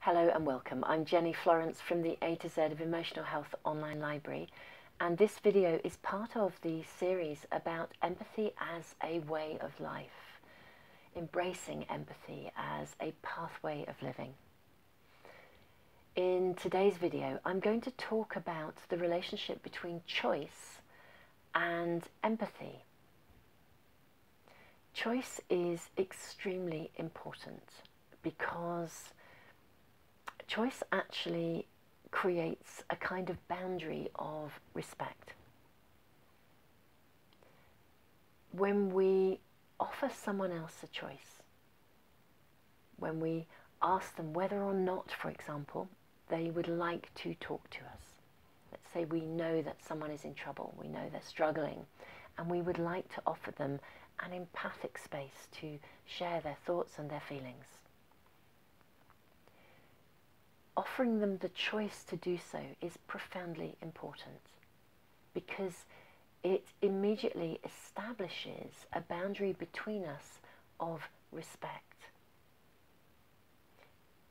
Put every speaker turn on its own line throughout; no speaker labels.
Hello and welcome. I'm Jenny Florence from the A to Z of Emotional Health Online Library, and this video is part of the series about empathy as a way of life, embracing empathy as a pathway of living. In today's video, I'm going to talk about the relationship between choice and empathy. Choice is extremely important because choice actually creates a kind of boundary of respect. When we offer someone else a choice, when we ask them whether or not, for example, they would like to talk to us. Let's say we know that someone is in trouble, we know they're struggling, and we would like to offer them an empathic space to share their thoughts and their feelings. Offering them the choice to do so is profoundly important because it immediately establishes a boundary between us of respect.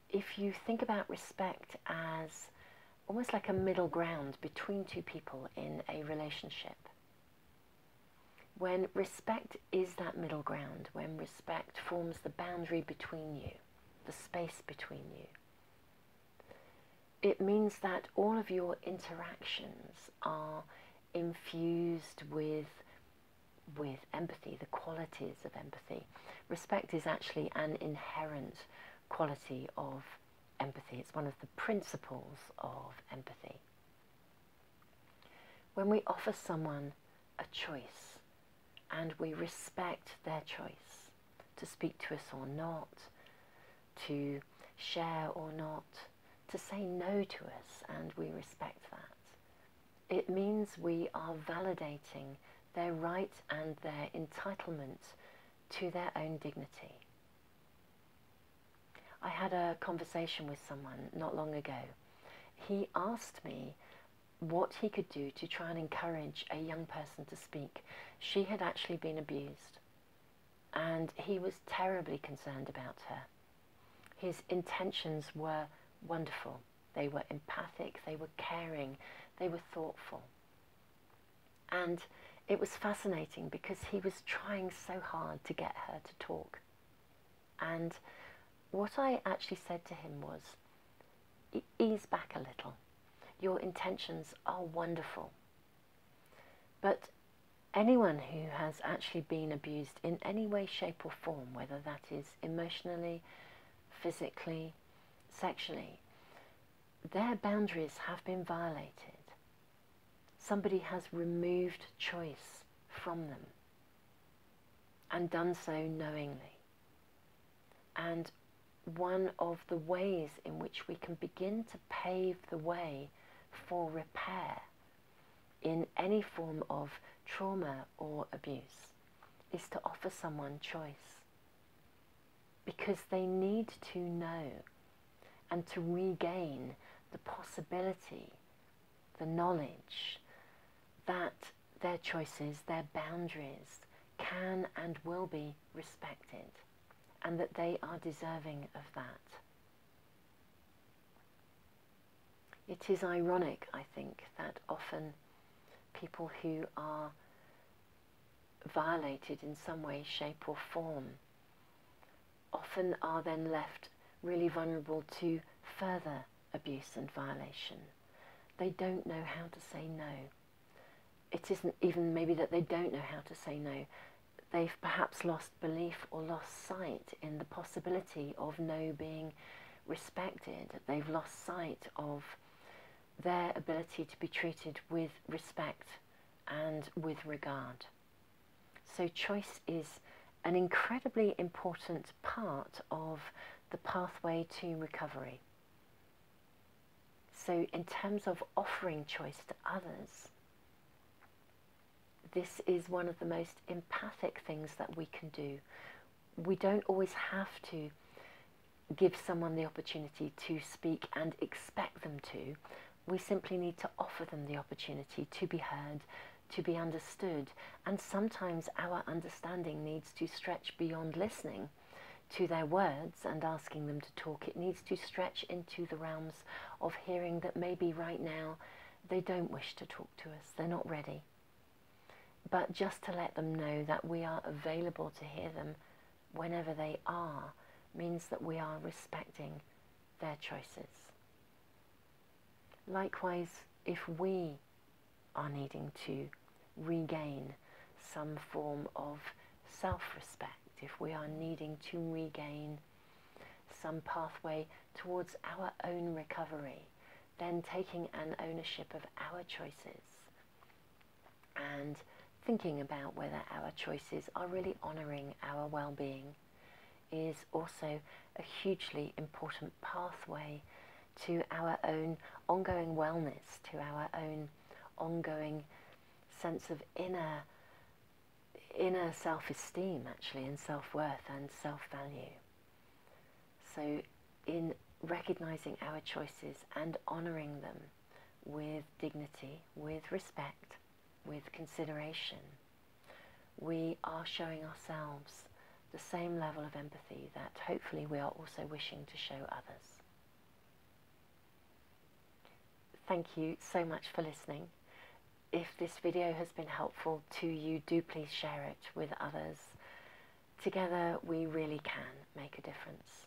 If you think about respect as almost like a middle ground between two people in a relationship, when respect is that middle ground, when respect forms the boundary between you, the space between you, it means that all of your interactions are infused with empathy, the qualities of empathy. Respect is actually an inherent quality of empathy. It's one of the principles of empathy. When we offer someone a choice and we respect their choice to speak to us or not, to share or not, to say no to us, and we respect that, it means we are validating their right and their entitlement to their own dignity. I had a conversation with someone not long ago. He asked me what he could do to try and encourage a young person to speak. She had actually been abused, and he was terribly concerned about her. His intentions were wonderful. They were empathic, they were caring, they were thoughtful. And it was fascinating because he was trying so hard to get her to talk. And what I actually said to him was, ease back a little. Your intentions are wonderful. But anyone who has actually been abused in any way, shape or form, whether that is emotionally, physically, sexually, their boundaries have been violated. Somebody has removed choice from them and done so knowingly. And one of the ways in which we can begin to pave the way for repair in any form of trauma or abuse is to offer someone choice, because they need to know and to regain the possibility, the knowledge that their choices, their boundaries can and will be respected, and that they are deserving of that. It is ironic, I think, that often people who are violated in some way, shape or form often are then left really vulnerable to further abuse and violation. They don't know how to say no. It isn't even maybe that they don't know how to say no. They've perhaps lost belief or lost sight in the possibility of no being respected. They've lost sight of their ability to be treated with respect and with regard. So choice is an incredibly important part of the pathway to recovery. So in terms of offering choice to others, this is one of the most empathic things that we can do. We don't always have to give someone the opportunity to speak and expect them to. We simply need to offer them the opportunity to be heard, to be understood, and sometimes our understanding needs to stretch beyond listening to their words and asking them to talk. It needs to stretch into the realms of hearing that maybe right now they don't wish to talk to us, they're not ready. But just to let them know that we are available to hear them whenever they are means that we are respecting their choices. Likewise, if we are needing to regain some form of self-respect, if we are needing to regain some pathway towards our own recovery, then taking an ownership of our choices and thinking about whether our choices are really honouring our well-being is also a hugely important pathway to our own ongoing wellness, to our own ongoing sense of inner self-esteem, actually, and self-worth and self-value. So in recognising our choices and honouring them with dignity, with respect, with consideration, we are showing ourselves the same level of empathy that hopefully we are also wishing to show others. Thank you so much for listening. If this video has been helpful to you, do please share it with others. Together we really can make a difference.